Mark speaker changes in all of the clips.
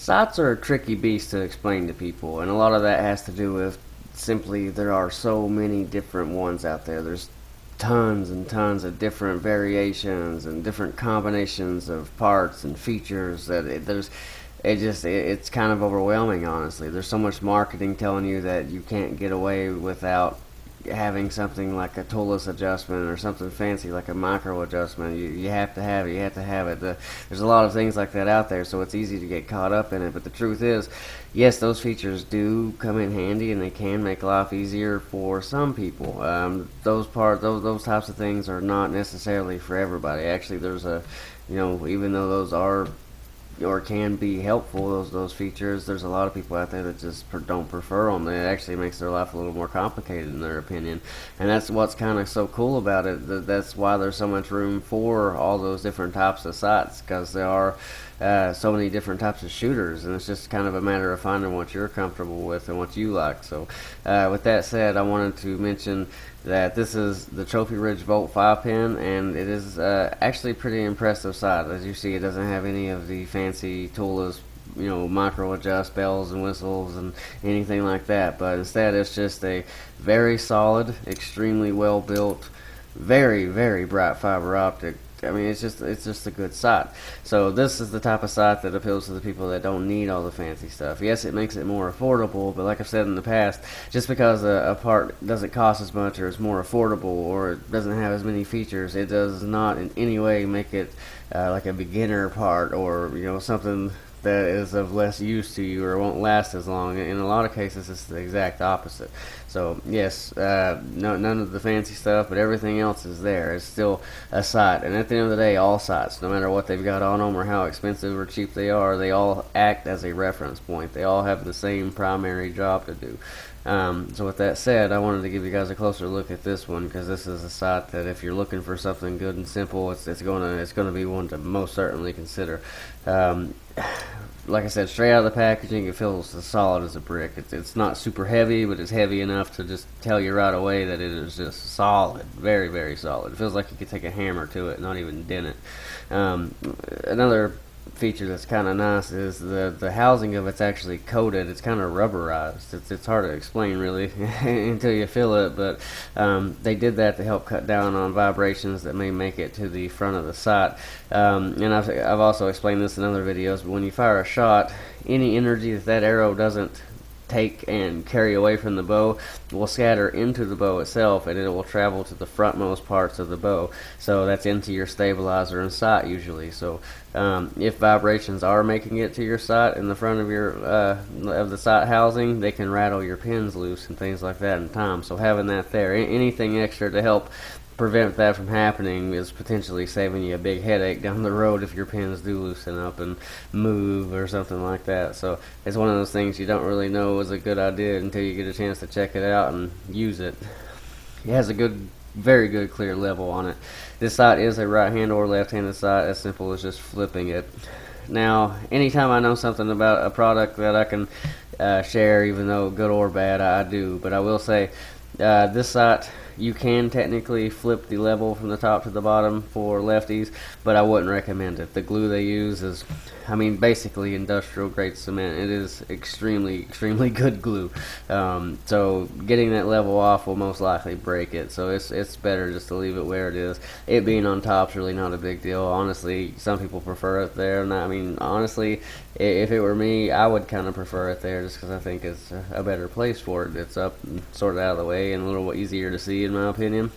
Speaker 1: Sights are a tricky beast to explain to people, and a lot of that has to do with simply there are so many different ones out there. There's tons and tons of different variations and different combinations of parts and features that it's kind of overwhelming, honestly. There's so much marketing telling you that you can't get away without having something like a toolless adjustment or something fancy like a micro adjustment. You have to have it. You have to have it. There's a lot of things like that out there, so it's easy to get caught up in it. But the truth is, yes, those features do come in handy, and they can make life easier for some people. Those types of things are not necessarily for everybody. Actually, even though those are or can be helpful, those features, there's a lot of people out there that just don't prefer them. It actually makes their life a little more complicated in their opinion, and that's what's kind of so cool about it. That's why there's so much room for all those different types of sights, because there are so many different types of shooters, and it's just kind of a matter of finding what you're comfortable with and what you like. So with that said, I wanted to mention that this is the Trophy Ridge Volt 5-pin, and it is actually pretty impressive sight. As you see, it doesn't have any of the fancy toolless, micro adjust bells and whistles and anything like that, but instead it's just a very solid, extremely well built, very, very bright fiber optic. I mean, it's just a good sight. So this is the type of sight that appeals to the people that don't need all the fancy stuff. Yes, it makes it more affordable, but like I've said in the past, just because a part doesn't cost as much or is more affordable or it doesn't have as many features, it does not in any way make it like a beginner part or something that is of less use to you or won't last as long. In a lot of cases, it's the exact opposite. So yes, none of the fancy stuff, but everything else is there. It's still a sight, and at the end of the day, all sights, no matter what they've got on them or how expensive or cheap they are, they all act as a reference point. They all have the same primary job to do. So with that said, I wanted to give you guys a closer look at this one, because this is a sight that if you're looking for something good and simple, it's gonna be one to most certainly consider. Like I said, straight out of the packaging, it feels as solid as a brick. It's not super heavy, but it's heavy enough to just tell you right away that it is just solid, very, very solid. It feels like you could take a hammer to it, not even dent it. Another feature that's kind of nice is the housing of it's actually coated. It's kind of rubberized. It's hard to explain really until you feel it, but they did that to help cut down on vibrations that may make it to the front of the sight. And I've also explained this in other videos, but when you fire a shot, any energy that arrow doesn't take and carry away from the bow will scatter into the bow itself, and it will travel to the frontmost parts of the bow. So that's into your stabilizer and sight usually. So if vibrations are making it to your sight in the front of your of the sight housing, they can rattle your pins loose and things like that in time. So having that there, anything extra to help prevent that from happening is potentially saving you a big headache down the road if your pins do loosen up and move or something like that. So it's one of those things you don't really know is a good idea until you get a chance to check it out and use it. It has a very good clear level on it. This sight is a right-hand or left-handed sight, as simple as just flipping it. Now, anytime I know something about a product that I can share, even though good or bad, I do. But I will say, this sight, you can technically flip the level from the top to the bottom for lefties, but I wouldn't recommend it. The glue they use is, basically industrial grade cement. It is extremely good glue. So getting that level off will most likely break it. So it's better just to leave it where it is. It being on top is really not a big deal. Honestly, some people prefer it there. And honestly, if it were me, I would kind of prefer it there just because I think it's a better place for it. It's up and sort of out of the way and a little easier to see, in my opinion.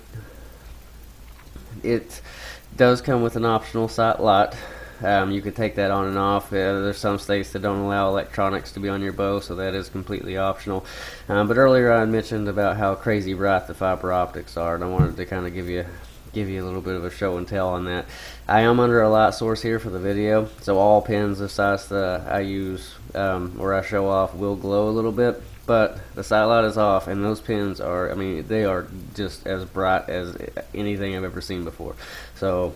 Speaker 1: It does come with an optional sight light. You can take that on and off. There's some states that don't allow electronics to be on your bow, so that is completely optional. But earlier I mentioned about how crazy bright the fiber optics are, and I wanted to kind of give you a little bit of a show and tell on that. I am under a light source here for the video, so all pins of sights that I use or I show off will glow a little bit, but the sight light is off, and those pins are, they are just as bright as anything I've ever seen before. So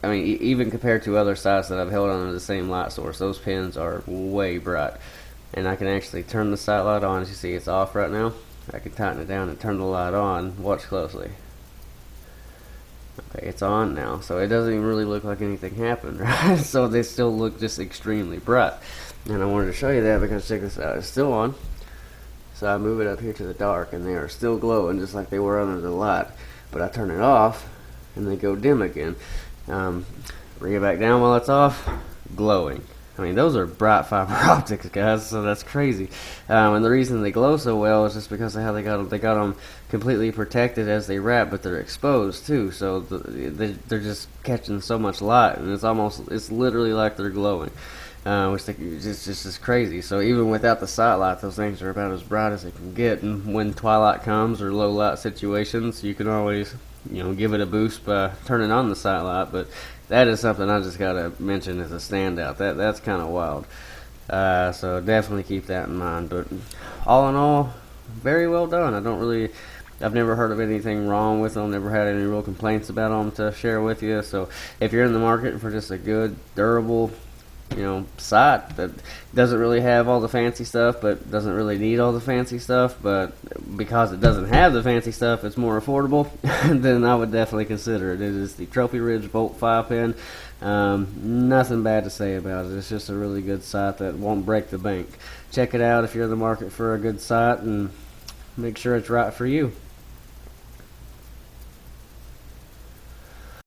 Speaker 1: even compared to other sights that I've held under the same light source, those pins are way bright. And I can actually turn the sight light on. As you see, it's off right now. I can tighten it down and turn the light on. Watch closely. Okay, it's on now, so it doesn't even really look like anything happened, right? So they still look just extremely bright. And I wanted to show you that because check this out, it's still on. So I move it up here to the dark, and they are still glowing just like they were under the light. But I turn it off, and they go dim again. Bring it back down while it's off, glowing. I mean, those are bright fiber optics, guys, so that's crazy. And the reason they glow so well is just because of how they got them completely protected as they wrap, but they're exposed too. So they're just catching so much light, and it's literally like they're glowing, which is just crazy. So even without the sight light, those things are about as bright as they can get. And when twilight comes or low light situations, you can always give it a boost by turning on the sight light. But that is something I just gotta mention as a standout. That's kind of wild. So definitely keep that in mind. But all in all, very well done. I've never heard of anything wrong with them. Never had any real complaints about them to share with you. So if you're in the market for just a good, durable, sight that doesn't really have all the fancy stuff, but doesn't really need all the fancy stuff, but because it doesn't have the fancy stuff, it's more affordable, then I would definitely consider it. It is the Trophy Ridge Volt 5-pin. Nothing bad to say about it. It's just a really good sight that won't break the bank. Check it out if you're in the market for a good sight, and make sure it's right for you.